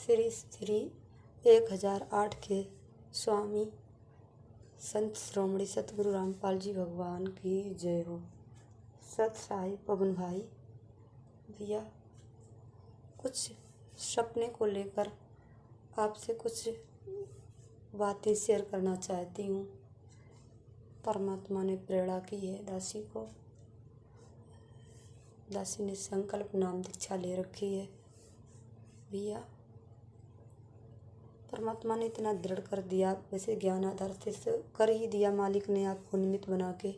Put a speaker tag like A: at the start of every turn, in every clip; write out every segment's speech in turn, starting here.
A: श्री श्री 1008 के स्वामी संत श्रोमणी सतगुरु रामपाल जी भगवान की जय हो। सत साई पवन भाई भैया, कुछ सपने को लेकर आपसे कुछ बातें शेयर करना चाहती हूँ। परमात्मा ने प्रेरणा की है दासी को। दासी ने संकल्प नाम दीक्षा ले रखी है भैया। परमात्मा ने इतना दृढ़ कर दिया, वैसे ज्ञान आधार से कर ही दिया मालिक ने आपको निमित्त बना के।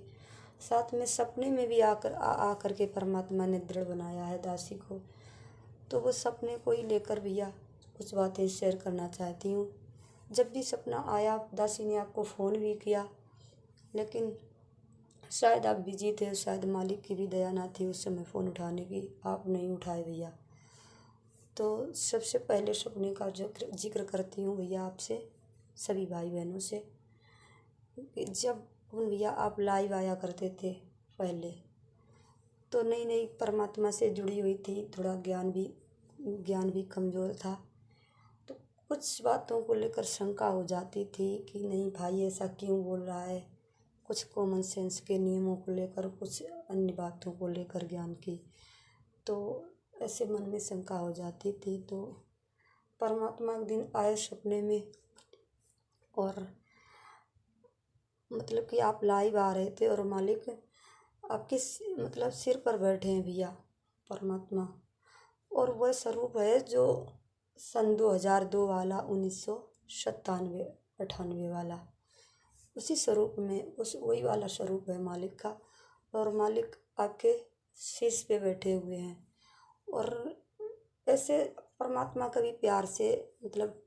A: साथ में सपने में भी आकर के परमात्मा ने दृढ़ बनाया है दासी को। तो वो सपने को ही लेकर भैया कुछ बातें शेयर करना चाहती हूँ। जब भी सपना आया दासी ने आपको फ़ोन भी किया, लेकिन शायद आप बिजी थे, शायद मालिक की भी दया ना थी उस समय फ़ोन उठाने की, आप नहीं उठाए भैया। तो सबसे पहले सपने का जिक्र करती हूँ भैया आपसे, सभी भाई बहनों से। जब भैया आप लाइव आया करते थे पहले, तो नई नई परमात्मा से जुड़ी हुई थी, थोड़ा ज्ञान भी कमज़ोर था। तो कुछ बातों को लेकर शंका हो जाती थी कि नहीं भाई ऐसा क्यों बोल रहा है, कुछ कॉमन सेंस के नियमों को लेकर, कुछ अन्य बातों को लेकर ज्ञान की, तो ऐसे मन में शंका हो जाती थी। तो परमात्मा एक दिन आए सपने में, और मतलब कि आप लाइव आ रहे थे और मालिक आपके मतलब सिर पर बैठे हैं भैया परमात्मा। और वह स्वरूप है जो सन 2002 वाला, 1997-98 वाला, उसी स्वरूप में वही वाला स्वरूप है मालिक का। और मालिक आपके शीश पे बैठे हुए हैं। और ऐसे परमात्मा कभी प्यार से मतलब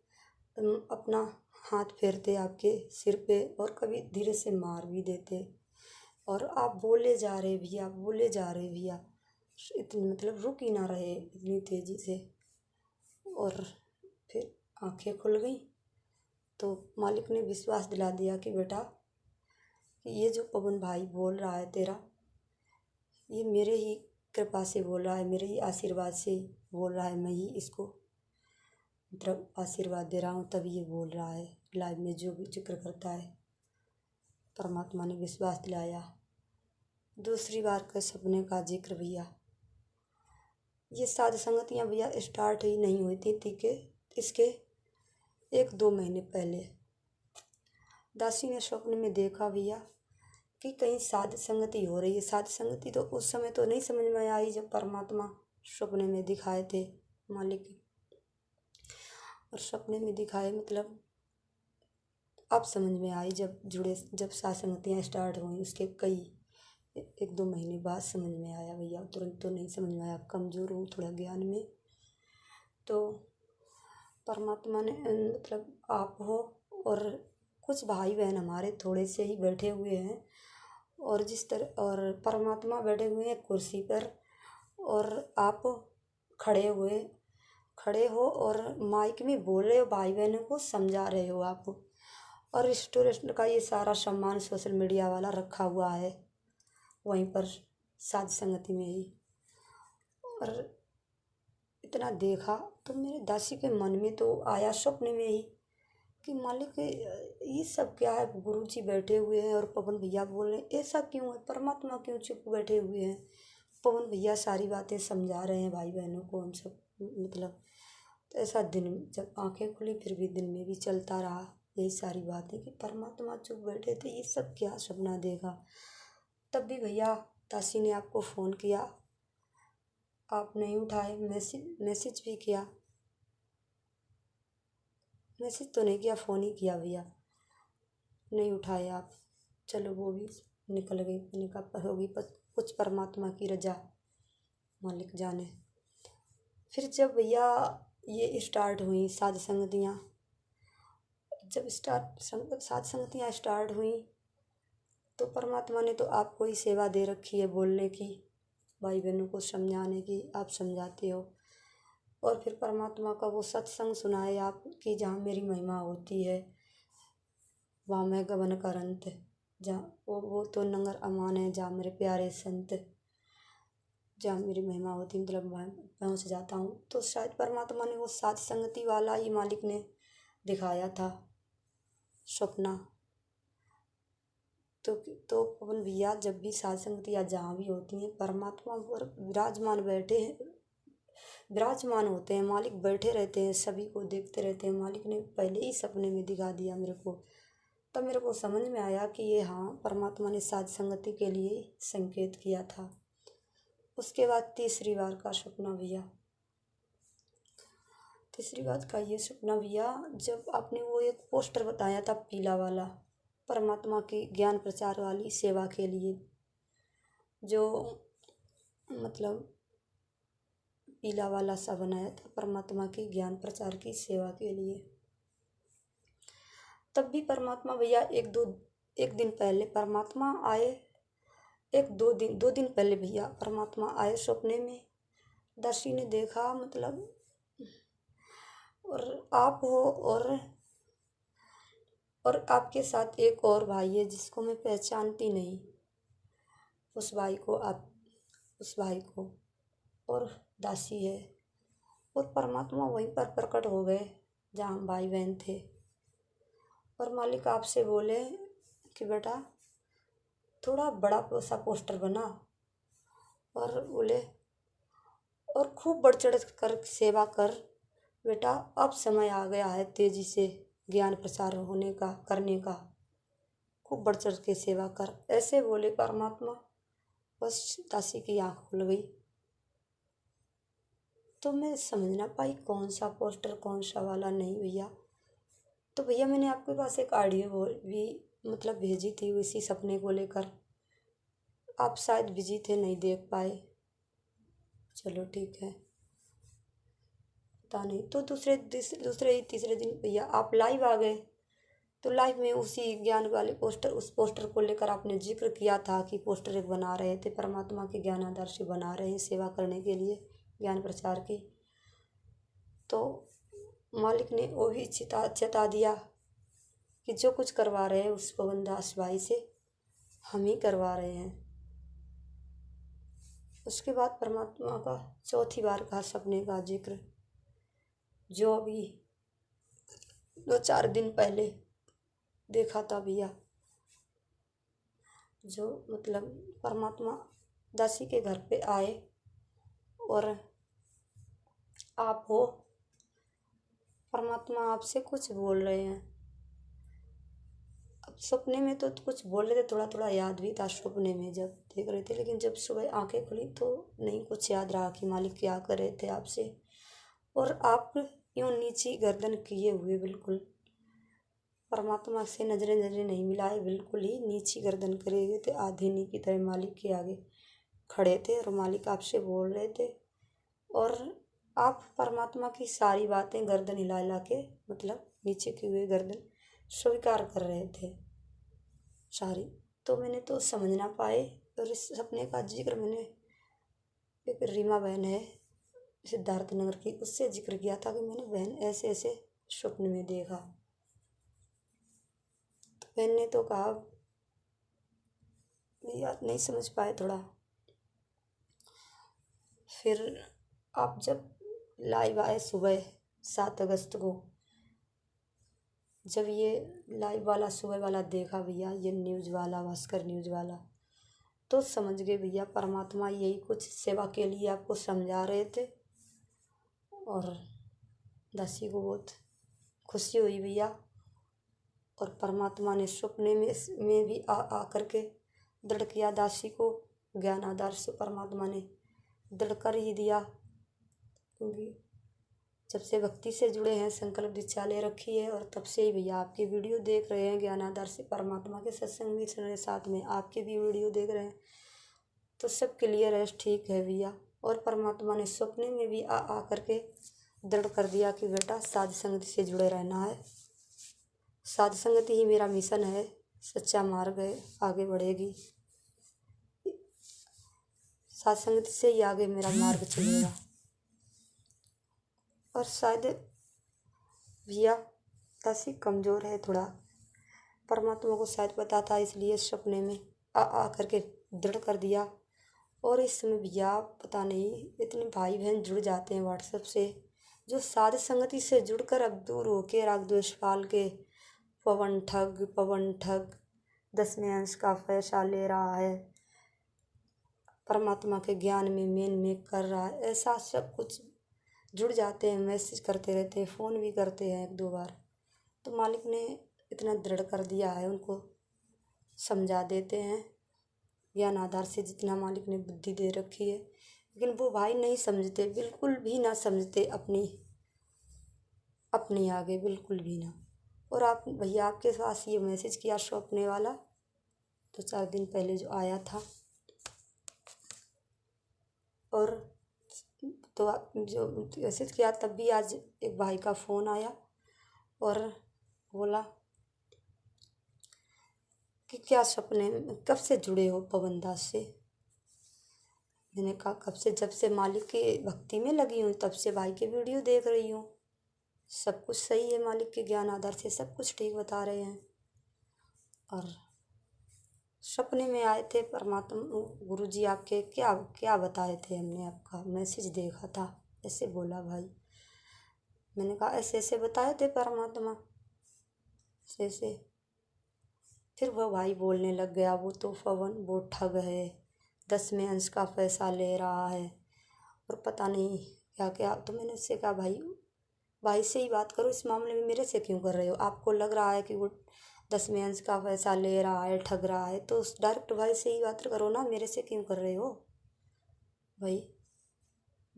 A: अपना हाथ फेरते आपके सिर पे, और कभी धीरे से मार भी देते। और आप बोले जा रहे भैया, बोले जा रहे भैया, इतनी मतलब रुक ही ना रहे इतनी तेज़ी से। और फिर आंखें खुल गई तो मालिक ने विश्वास दिला दिया कि बेटा, कि ये जो पवन भाई बोल रहा है तेरा, ये मेरे ही कृपा से बोल रहा है, मेरे ही आशीर्वाद से बोल रहा है। मैं ही इसको मतलब आशीर्वाद दे रहा हूँ, तभी ये बोल रहा है लाइव में जो भी जिक्र करता है। परमात्मा ने विश्वास दिलाया। दूसरी बार का सपने का जिक्र भैया, ये साध संगतियाँ भैया स्टार्ट ही नहीं हुई थी कि इसके 1-2 महीने पहले दासी ने स्वप्न में देखा भैया कि कहीं साध संगति हो रही है। साध संगति तो उस समय तो नहीं समझ में आई जब परमात्मा सपने में दिखाए थे मालिक, और सपने में दिखाए मतलब अब समझ में आई जब साध संगतियाँ स्टार्ट हुई, उसके कई 1-2 महीने बाद समझ में आया भैया। तुरंत तो नहीं समझ में आया, कमज़ोर हूँ थोड़ा ज्ञान में। तो परमात्मा ने मतलब आप हो और कुछ भाई बहन हमारे थोड़े से ही बैठे हुए हैं, और जिस तरह और परमात्मा बैठे हुए हैं कुर्सी पर, और आप खड़े हो और माइक में बोल रहे हो, भाई बहनों को समझा रहे हो आप। और रेस्टोरेंट का ये सारा सामान सोशल मीडिया वाला रखा हुआ है वहीं पर साध संगति में ही। और इतना देखा तो मेरे दासी के मन में तो आया स्वप्न में ही कि मालिक ये सब क्या है, गुरुजी बैठे हुए हैं और पवन भैया बोल रहे हैं, ऐसा क्यों है, परमात्मा क्यों चुप बैठे हुए हैं, पवन भैया सारी बातें समझा रहे हैं भाई बहनों को, हम सब मतलब। तो ऐसा दिन जब आंखें खुली फिर भी दिन में भी चलता रहा यही सारी बातें कि परमात्मा चुप बैठे थे, ये सब क्या सपना देखा। तब भी भैया दासी ने आपको फ़ोन किया, आप नहीं उठाए। मैसेज भी किया, मैसेज तो नहीं किया, फ़ोन ही किया भैया, नहीं उठाए आप। चलो वो भी निकल गई, मैंने कहा होगी कुछ परमात्मा की रजा, मालिक जाने। फिर जब भैया ये स्टार्ट हुई साध संगतियाँ, जब साध संगतियाँ स्टार्ट हुई तो परमात्मा ने तो आपको ही सेवा दे रखी है बोलने की, भाई बहनों को समझाने की, आप समझाते हो। और फिर परमात्मा का वो सत्संग सुनाए आप कि जहाँ मेरी महिमा होती है वहाँ मैं गगन करंत, जहाँ वो तो नंगर अमान है जहाँ मेरे प्यारे संत। जहाँ मेरी महिमा होती, मतलब मैं पहुँच जाता हूँ। तो शायद परमात्मा ने वो साथ संगति वाला ही मालिक ने दिखाया था सपना। तो पवन भैया, जब भी साथ संगतियाँ जहाँ भी होती हैं, परमात्मा पर विराजमान होते हैं, मालिक बैठे रहते हैं, सभी को देखते रहते हैं। मालिक ने पहले ही सपने में दिखा दिया मेरे को। तब मेरे को समझ में आया कि ये हाँ, परमात्मा ने साथ संगति के लिए संकेत किया था। उसके बाद तीसरी बार का सपना भैया, तीसरी बात का ये सपना भैया, जब आपने वो एक पोस्टर बताया था पीला वाला, परमात्मा की ज्ञान प्रचार वाली सेवा के लिए, जो मतलब पीला वाला सा बनाया था परमात्मा की ज्ञान प्रचार की सेवा के लिए। तब भी परमात्मा भैया एक दिन पहले परमात्मा आए, दो दिन पहले भैया परमात्मा आए सपने में। दासी ने देखा, मतलब और आप हो, और आपके साथ एक और भाई है जिसको मैं पहचानती नहीं। उस भाई को और दासी है, और परमात्मा वहीं पर प्रकट हो गए जहाँ हम भाई बहन थे। और मालिक आपसे बोले कि बेटा थोड़ा बड़ा सा पोस्टर बना, और बोले और खूब बढ़ चढ़ कर सेवा कर बेटा, अब समय आ गया है तेजी से ज्ञान प्रचार करने का, खूब बढ़ चढ़ के सेवा कर, ऐसे बोले परमात्मा। बस दासी की आँख खुल गई। तो मैं समझ ना पाई कौन सा पोस्टर कौन सा वाला नहीं भैया। तो भैया मैंने आपके पास एक ऑडियो भी मतलब भेजी थी इसी सपने को लेकर, आप शायद बिजी थे, नहीं देख पाए। चलो ठीक है, पता नहीं। तो तीसरे दिन भैया आप लाइव आ गए। तो लाइव में उसी ज्ञान वाले उस पोस्टर को लेकर आपने जिक्र किया था कि पोस्टर एक बना रहे थे, परमात्मा के ज्ञान आदर्श बना रहे हैं सेवा करने के लिए, ज्ञान प्रचार की। तो मालिक ने वो भी चेता दिया कि जो कुछ करवा रहे हैं उस पवन दास भाई से हम ही करवा रहे हैं। उसके बाद परमात्मा का चौथी बार का सपने का जिक्र, जो अभी 2-4 दिन पहले देखा था भैया, जो मतलब परमात्मा दासी के घर पे आए और आप हो, परमात्मा आपसे कुछ बोल रहे हैं। अब सपने में तो कुछ बोल रहे थे, थोड़ा थोड़ा याद भी था सपने में जब देख रहे थे, लेकिन जब सुबह आंखें खुली तो नहीं कुछ याद रहा कि मालिक क्या कर रहे थे आपसे। और आप यूं नीची गर्दन किए हुए, बिल्कुल परमात्मा से नजरें नहीं मिलाए, बिल्कुल ही नीची गर्दन करे हुए थे, आधीनी की तरह मालिक के आगे खड़े थे। और मालिक आपसे बोल रहे थे, और आप परमात्मा की सारी बातें गर्दन हिला हिला के, मतलब नीचे की हुई गर्दन स्वीकार कर रहे थे सारी। तो मैंने तो समझ ना पाए। और इस सपने का जिक्र मैंने एक रीमा बहन है सिद्धार्थनगर की, उससे जिक्र किया था कि मैंने बहन ऐसे ऐसे स्वप्न में देखा। तो बहन ने तो कहा याद नहीं समझ पाए थोड़ा। फिर आप जब लाइव आए सुबह 7 अगस्त को, जब ये लाइव वाला सुबह वाला देखा भैया, ये न्यूज़ वाला, भास्कर न्यूज़ वाला, तो समझ गए भैया परमात्मा यही कुछ सेवा के लिए आपको समझा रहे थे। और दासी को बहुत खुशी हुई भैया। और परमात्मा ने सपने में भी आ करके दृढ़ किया दासी को, ज्ञान आधार से परमात्मा ने दृढ़ कर ही दिया। क्योंकि जब से भक्ति से जुड़े हैं, संकल्प दीक्षा ले रखी है, और तब से ही भैया आपकी वीडियो देख रहे हैं, ज्ञान आधार से परमात्मा के सत्संग भी सुन रहे, साथ में आपके भी वीडियो देख रहे हैं, तो सब क्लियर है, ठीक है भैया। और परमात्मा ने सपने में भी आ करके दृढ़ कर दिया कि बेटा साध संगति से जुड़े रहना है, साध संगति ही मेरा मिशन है, सच्चा मार्ग है, आगे बढ़ेगी, साध संगति से ही आगे मेरा मार्ग चलेगा। और शायद भैया दासी कमज़ोर है थोड़ा, परमात्मा को शायद पता था, इसलिए सपने में आ करके दृढ़ कर दिया। और इस समय भैया पता नहीं इतने भाई बहन जुड़ जाते हैं व्हाट्सएप से, जो साध संगति से जुड़कर अब दूर होके राग द्वेष पाल के पवन ठग 10वें अंश का पैसा ले रहा है, परमात्मा के ज्ञान में मेन कर रहा है, ऐसा सब कुछ जुड़ जाते हैं, मैसेज करते रहते हैं, फ़ोन भी करते हैं 1-2 बार। तो मालिक ने इतना दृढ़ कर दिया है, उनको समझा देते हैं ज्ञान आधार से जितना मालिक ने बुद्धि दे रखी है, लेकिन वो भाई नहीं समझते, बिल्कुल भी ना समझते अपनी आगे, बिल्कुल भी ना। और आप भैया आपके पास ये मैसेज किया सौंपने वाला तो 4 दिन पहले जो आया था, और तो जो मैसेज किया तब भी आज एक भाई का फ़ोन आया और बोला कि क्या सपने में कब से जुड़े हो पवन दास से। मैंने कहा कब से, जब से मालिक की भक्ति में लगी हूँ तब से भाई के वीडियो देख रही हूँ, सब कुछ सही है, मालिक के ज्ञान आधार से सब कुछ ठीक बता रहे हैं। और सपने में आए थे परमात्मा गुरुजी आपके, क्या बताए थे, हमने आपका मैसेज देखा था, ऐसे बोला भाई। मैंने कहा ऐसे ऐसे बताए थे परमात्मा, ऐसे। फिर वह भाई बोलने लग गया, वो तो पवन वो ठग है, 10वें अंश का पैसा ले रहा है और पता नहीं क्या क्या। तो मैंने उससे कहा भाई से ही बात करो, इस मामले में मेरे से क्यों कर रहे हो। आपको लग रहा है कि वो 10वें अंश का पैसा ले रहा है, ठग रहा है, तो उस डायरेक्ट भाई से ही बात करो ना, मेरे से क्यों कर रहे हो भाई।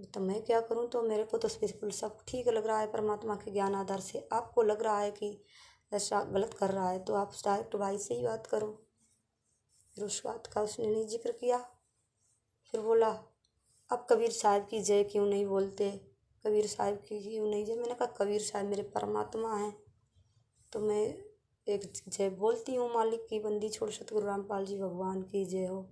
A: तो मैं क्या करूं, तो मेरे को तो बिल्कुल सब ठीक लग रहा है परमात्मा के ज्ञान आधार से। आपको लग रहा है कि ऐसा गलत कर रहा है तो आप डायरेक्ट भाई से ही बात करो। फिर उस बात का उसने नहीं जिक्र किया। फिर बोला अब कबीर साहब की जय क्यों नहीं बोलते, कबीर साहब की क्यों नहीं जय। मैंने कहा कबीर साहब मेरे परमात्मा हैं, तो मैं एक जय बोलती हूँ, मालिक की बंदी छोड़ सतगुरु रामपाल जी भगवान की जय हो।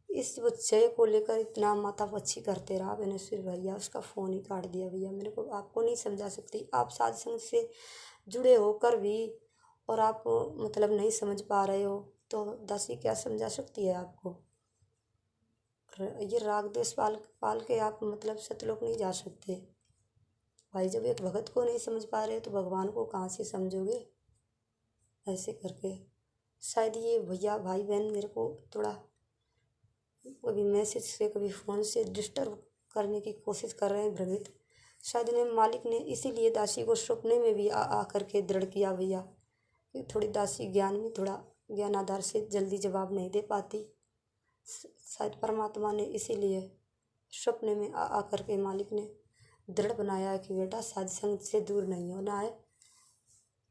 A: इस जय को लेकर इतना माथापच्ची करते रहा। मैंने फिर भैया उसका फ़ोन ही काट दिया। भैया मेरे को आपको नहीं समझा सकती, आप साध संग से जुड़े होकर भी और आप मतलब नहीं समझ पा रहे हो, तो दासी क्या समझा सकती है आपको। ये राग द्वेष पाल के आप मतलब सतलोक नहीं जा सकते भाई। जब एक भगत को नहीं समझ पा रहे तो भगवान को कहाँ से समझोगे। ऐसे करके शायद ये भैया भाई बहन मेरे को थोड़ा कभी मैसेज से कभी फ़ोन से डिस्टर्ब करने की कोशिश कर रहे हैं, भ्रमित। शायद इन्हें मालिक ने इसीलिए दासी को सपने में भी आ करके दृढ़ किया भैया, कि थोड़ी दासी ज्ञान में थोड़ा ज्ञान आधार से जल्दी जवाब नहीं दे पाती। शायद परमात्मा ने इसीलिए सपने में आ करके मालिक ने दृढ़ बनाया है कि बेटा साध संग से दूर नहीं होना है।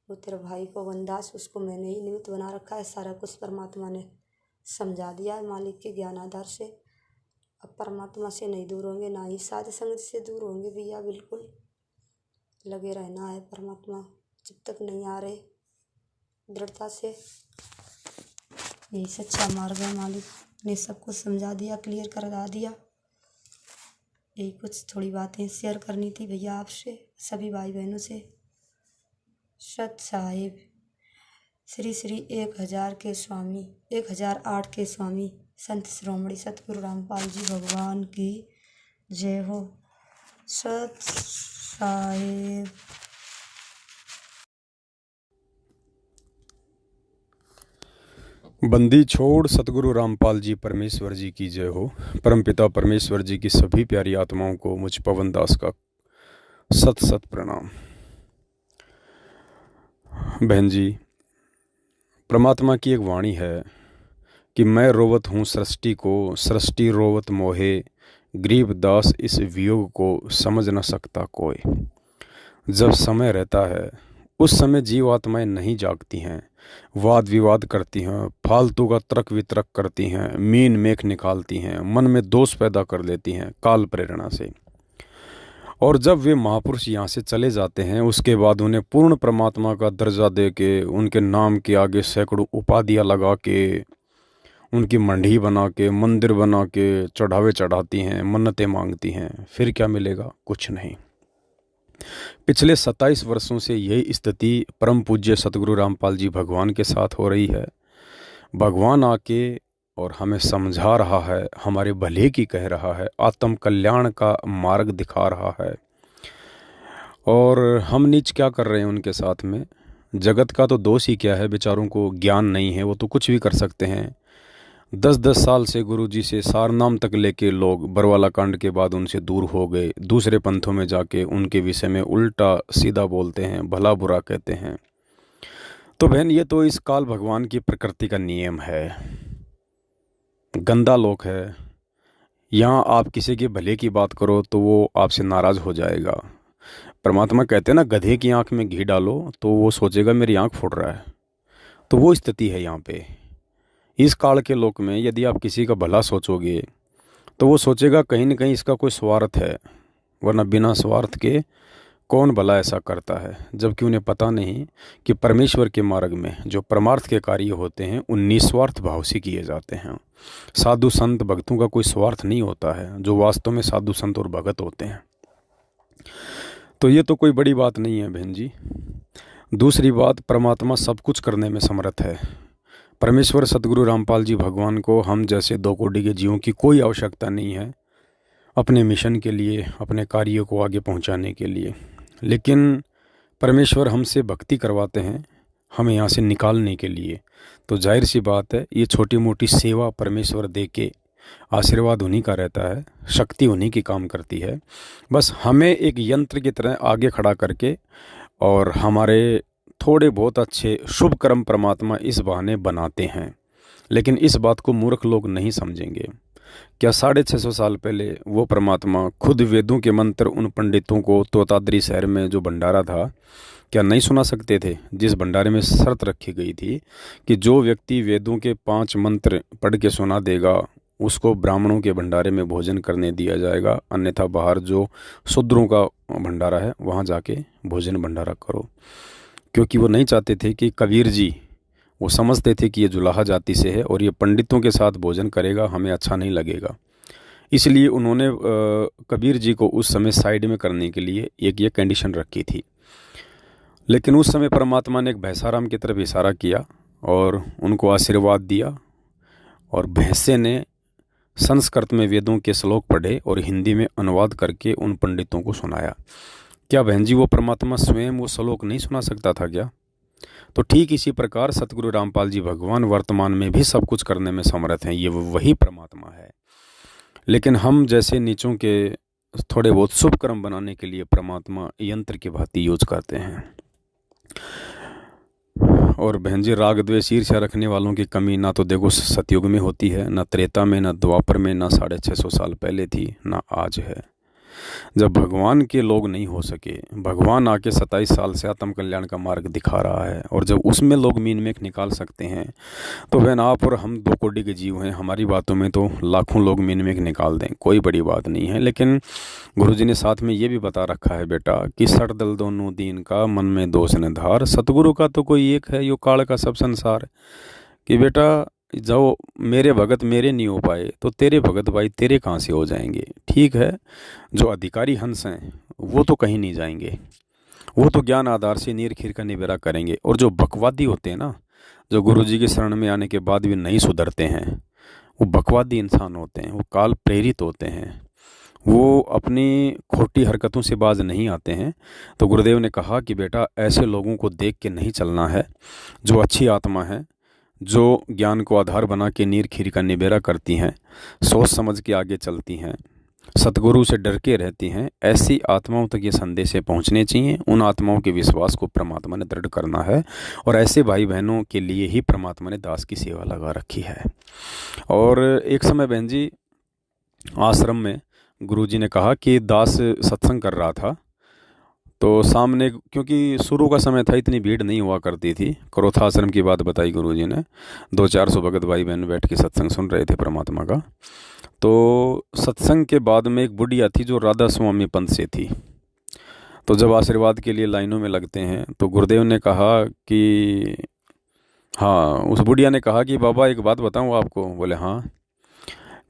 A: वो तेरा भाई पवन दास, उसको मैंने ही निमित्त बना रखा है, सारा कुछ परमात्मा ने समझा दिया है मालिक के ज्ञान आधार से। अब परमात्मा से नहीं दूर होंगे, ना ही साध संगत से दूर होंगे भैया, बिल्कुल लगे रहना है परमात्मा जब तक नहीं आ रहे दृढ़ता से। यही सच्चा मार्ग है, मालिक ने सब कुछ समझा दिया, क्लियर करा दिया। यही कुछ थोड़ी बातें शेयर करनी थी भैया आपसे, सभी भाई बहनों से। सत साहिब श्री श्री 1000 के स्वामी 1008 के स्वामी संत श्रोमणी सतगुरु रामपाल जी भगवान की जय हो। सत साहिब।
B: बंदी छोड़ सतगुरु रामपाल जी परमेश्वर जी की जय हो। परमपिता परमेश्वर जी की सभी प्यारी आत्माओं को मुझ पवन दास का सत सत प्रणाम। बहन जी, परमात्मा की एक वाणी है कि मैं रोवत हूँ सृष्टि को, सृष्टि रोवत मोहे, गरीब दास इस वियोग को समझ न सकता कोई। जब समय रहता है उस समय जीव आत्माएं नहीं जागती हैं, वाद विवाद करती हैं, फालतू का तर्क वितर्क करती हैं, मीन मेख निकालती हैं, मन में दोष पैदा कर लेती हैं काल प्रेरणा से। और जब वे महापुरुष यहाँ से चले जाते हैं उसके बाद उन्हें पूर्ण परमात्मा का दर्जा दे के, उनके नाम के आगे सैकड़ों उपाधियाँ लगा के, उनकी मंडी बना के, मंदिर बना के चढ़ावे चढ़ाती हैं, मन्नतें मांगती हैं। फिर क्या मिलेगा? कुछ नहीं। पिछले 27 वर्षों से यही स्थिति परम पूज्य सतगुरु रामपाल जी भगवान के साथ हो रही है। भगवान आके और हमें समझा रहा है, हमारे भले की कह रहा है, आत्म कल्याण का मार्ग दिखा रहा है। और हम नीच क्या कर रहे हैं उनके साथ में? जगत का तो दोष ही क्या है, बेचारों को ज्ञान नहीं है, वो तो कुछ भी कर सकते हैं। 10-10 साल से गुरुजी से सारनाम तक लेके लोग बरवाला कांड के बाद उनसे दूर हो गए, दूसरे पंथों में जाके उनके विषय में उल्टा सीधा बोलते हैं, भला बुरा कहते हैं। तो बहन, ये तो इस काल भगवान की प्रकृति का नियम है, गंदा लोक है। यहाँ आप किसी के भले की बात करो तो वो आपसे नाराज़ हो जाएगा। परमात्मा कहते हैं ना, गधे की आंख में घी डालो तो वो सोचेगा मेरी आंख फूट रहा है। तो वो स्थिति है यहाँ पे। इस काल के लोक में यदि आप किसी का भला सोचोगे तो वो सोचेगा कहीं न कहीं इसका कोई स्वार्थ है, वरना बिना स्वार्थ के कौन भला ऐसा करता है। जबकि उन्हें पता नहीं कि परमेश्वर के मार्ग में जो परमार्थ के कार्य होते हैं उन निस्वार्थ भाव से किए जाते हैं। साधु संत भक्तों का कोई स्वार्थ नहीं होता है, जो वास्तव में साधु संत और भगत होते हैं। तो ये तो कोई बड़ी बात नहीं है बहन जी। दूसरी बात, परमात्मा सब कुछ करने में समर्थ है। परमेश्वर सतगुरु रामपाल जी भगवान को हम जैसे 2 कोटि के जीवों की कोई आवश्यकता नहीं है अपने मिशन के लिए, अपने कार्यों को आगे पहुंचाने के लिए। लेकिन परमेश्वर हमसे भक्ति करवाते हैं हमें यहाँ से निकालने के लिए। तो जाहिर सी बात है, ये छोटी मोटी सेवा परमेश्वर दे के आशीर्वाद उन्हीं का रहता है, शक्ति उन्हीं की काम करती है। बस हमें एक यंत्र की तरह आगे खड़ा करके और हमारे थोड़े बहुत अच्छे शुभ कर्म परमात्मा इस बहाने बनाते हैं। लेकिन इस बात को मूर्ख लोग नहीं समझेंगे। क्या 650 साल पहले वो परमात्मा खुद वेदों के मंत्र उन पंडितों को तोताद्री शहर में जो भंडारा था, क्या नहीं सुना सकते थे? जिस भंडारे में शर्त रखी गई थी कि जो व्यक्ति वेदों के 5 मंत्र पढ़ के सुना देगा उसको ब्राह्मणों के भंडारे में भोजन करने दिया जाएगा, अन्यथा बाहर जो शूद्रों का भंडारा है वहाँ जाके भोजन भंडारा करो। क्योंकि वो नहीं चाहते थे कि कबीर जी, वो समझते थे कि ये जुलाहा जाति से है और ये पंडितों के साथ भोजन करेगा, हमें अच्छा नहीं लगेगा। इसलिए उन्होंने कबीर जी को उस समय साइड में करने के लिए एक ये कंडीशन रखी थी। लेकिन उस समय परमात्मा ने एक भैंसाराम की तरफ इशारा किया और उनको आशीर्वाद दिया, और भैंसे ने संस्कृत में वेदों के श्लोक पढ़े और हिंदी में अनुवाद करके उन पंडितों को सुनाया। क्या बहन जी वो परमात्मा स्वयं वो श्लोक नहीं सुना सकता था क्या? तो ठीक इसी प्रकार सतगुरु रामपाल जी भगवान वर्तमान में भी सब कुछ करने में समर्थ हैं, ये वही परमात्मा है। लेकिन हम जैसे नीचों के थोड़े बहुत शुभ कर्म बनाने के लिए परमात्मा यंत्र की भांति यूज करते हैं। और बहन जी, राग द्वेष ईर्ष्या रखने वालों की कमी ना तो देखो सतयुग में होती है, ना त्रेता में, ना द्वापर में, ना 650 साल पहले थी, ना आज है। जब भगवान के लोग नहीं हो सके, भगवान आके 27 साल से आत्म कल्याण का मार्ग दिखा रहा है, और जब उसमें लोग मीन मेख निकाल सकते हैं तो बहन आप और हम 2 कोटि के जीव हैं, हमारी बातों में तो लाखों लोग मीन मेख निकाल दें, कोई बड़ी बात नहीं है। लेकिन गुरुजी ने साथ में ये भी बता रखा है बेटा कि सर दल दोनों दीन का, मन में दोष न धार, सतगुरु का तो कोई एक है, यो काल का सब संसार। कि बेटा जो मेरे भगत मेरे नहीं हो पाए तो तेरे भगत भाई तेरे कहाँ से हो जाएंगे? ठीक है, जो अधिकारी हंस हैं वो तो कहीं नहीं जाएंगे, वो तो ज्ञान आधार से नीर खीर का निबेरा करेंगे। और जो बकवादी होते हैं ना, जो गुरुजी की शरण में आने के बाद भी नहीं सुधरते हैं, वो बकवादी इंसान होते हैं, वो काल प्रेरित होते हैं, वो अपनी खोटी हरकतों से बाज नहीं आते हैं। तो गुरुदेव ने कहा कि बेटा ऐसे लोगों को देख के नहीं चलना है, जो अच्छी आत्मा है, जो ज्ञान को आधार बना के नीर खीर का निबेरा करती हैं, सोच समझ के आगे चलती हैं, सतगुरु से डर के रहती हैं, ऐसी आत्माओं तक ये संदेश पहुंचने चाहिए। उन आत्माओं के विश्वास को परमात्मा ने दृढ़ करना है, और ऐसे भाई बहनों के लिए ही परमात्मा ने दास की सेवा लगा रखी है। और एक समय बहन जी आश्रम में गुरुजी ने कहा कि दास सत्संग कर रहा था, तो सामने, क्योंकि शुरू का समय था, इतनी भीड़ नहीं हुआ करती थी, क्रोथाश्रम की बात बताई गुरुजी ने, 200-400 भगत भाई बहन बैठ के सत्संग सुन रहे थे परमात्मा का। तो सत्संग के बाद में एक बुढ़िया थी जो राधा स्वामी पंथ से थी। तो जब आशीर्वाद के लिए लाइनों में लगते हैं तो गुरुदेव ने कहा कि हाँ, उस बुढ़िया ने कहा कि बाबा एक बात बताऊँ आपको? बोले हाँ।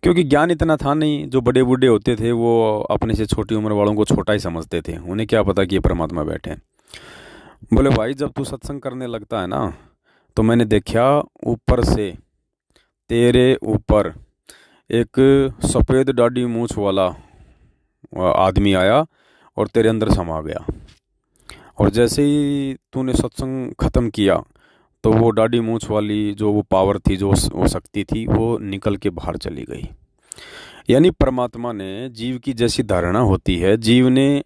B: क्योंकि ज्ञान इतना था नहीं, जो बड़े बूढ़े होते थे वो अपने से छोटी उम्र वालों को छोटा ही समझते थे, उन्हें क्या पता कि ये परमात्मा बैठे हैं। बोले भाई जब तू सत्संग करने लगता है ना, तो मैंने देखा ऊपर से तेरे ऊपर एक सफ़ेद दाढ़ी मूछ वाला आदमी आया और तेरे अंदर समा गया, और जैसे ही तूने सत्संग ख़त्म किया तो वो दाढ़ी मूछ वाली जो वो पावर थी, जो वो शक्ति थी, वो निकल के बाहर चली गई। यानी परमात्मा ने जीव की जैसी धारणा होती है, जीव ने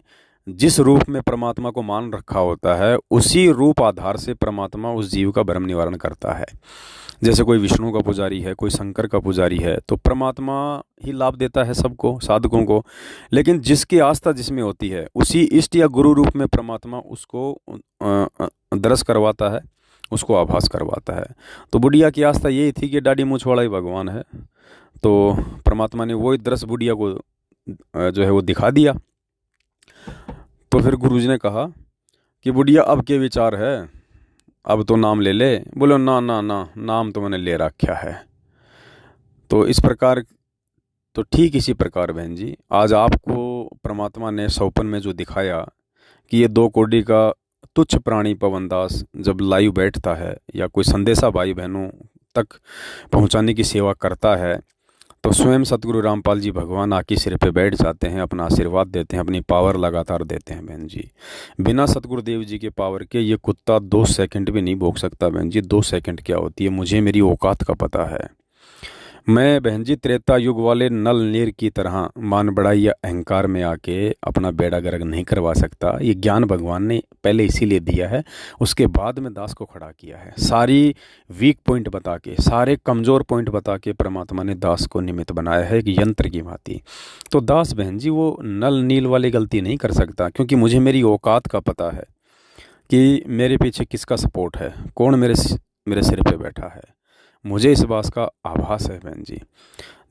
B: जिस रूप में परमात्मा को मान रखा होता है, उसी रूप आधार से परमात्मा उस जीव का भ्रम निवारण करता है। जैसे कोई विष्णु का पुजारी है, कोई शंकर का पुजारी है, तो परमात्मा ही लाभ देता है सबको, साधकों को। लेकिन जिसकी आस्था जिसमें होती है, उसी इष्ट या गुरु रूप में परमात्मा उसको दर्श करवाता है, उसको आभास करवाता है। तो बुढ़िया की आस्था यही थी कि दाढ़ी मूछ वाला ही भगवान है, तो परमात्मा ने वही दृश्य बुढ़िया को जो है वो दिखा दिया। तो फिर गुरुजी ने कहा कि बुढ़िया अब के विचार है, अब तो नाम ले ले। बोलो ना ना ना, नाम तो मैंने ले रखा है। तो इस प्रकार, तो ठीक इसी प्रकार बहन जी, आज आपको परमात्मा ने सौपन में जो दिखाया कि ये 2 कोड़ी का तुच्छ प्राणी पवनदास जब लाइव बैठता है या कोई संदेशा भाई बहनों तक पहुंचाने की सेवा करता है, तो स्वयं सतगुरु रामपाल जी भगवान आके सिर पे बैठ जाते हैं, अपना आशीर्वाद देते हैं, अपनी पावर लगातार देते हैं बहन जी। बिना सतगुरुदेव जी के पावर के ये कुत्ता 2 सेकंड भी नहीं भोग सकता बहन जी। 2 सेकंड क्या होती है, मुझे मेरी औकात का पता है। मैं बहन जी त्रेता युग वाले नल नीर की तरह मान बढ़ाई या अहंकार में आके अपना बेड़ा गर्क नहीं करवा सकता। ये ज्ञान भगवान ने पहले इसीलिए दिया है, उसके बाद में दास को खड़ा किया है। सारी वीक पॉइंट बता के, सारे कमज़ोर पॉइंट बता के परमात्मा ने दास को निमित्त बनाया है, कि यंत्र की भांति। तो दास बहन जी वो नल नील वाली गलती नहीं कर सकता, क्योंकि मुझे मेरी औकात का पता है कि मेरे पीछे किसका सपोर्ट है, कौन मेरे सिर पे बैठा है। मुझे इस बात का आभास है बहन जी।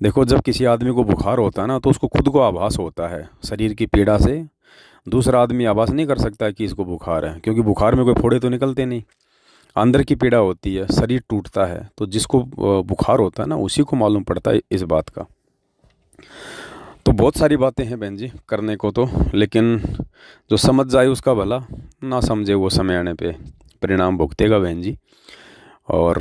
B: देखो, जब किसी आदमी को बुखार होता है ना, तो उसको खुद को आभास होता है शरीर की पीड़ा से। दूसरा आदमी आभास नहीं कर सकता कि इसको बुखार है, क्योंकि बुखार में कोई फोड़े तो निकलते नहीं, अंदर की पीड़ा होती है, शरीर टूटता है। तो जिसको बुखार होता है ना, उसी को मालूम पड़ता है इस बात का। तो बहुत सारी बातें हैं बहन जी करने को तो, लेकिन जो समझ जाए उसका भला, ना समझे वो समय आने पे परिणाम भुगतेगा बहन जी। और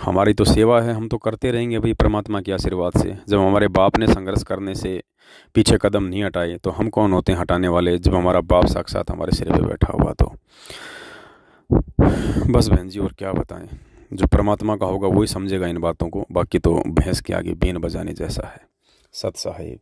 B: हमारी तो सेवा है, हम तो करते रहेंगे भाई परमात्मा के आशीर्वाद से। जब हमारे बाप ने संघर्ष करने से पीछे कदम नहीं हटाए, तो हम कौन होते हैं हटाने वाले, जब हमारा बाप साक्षात हमारे सिर पे बैठा हुआ। तो बस बहन जी, और क्या बताएं, जो परमात्मा का होगा वही समझेगा इन बातों को। बाकी तो भैंस के आगे बीन बजाने जैसा है। सत साहिब।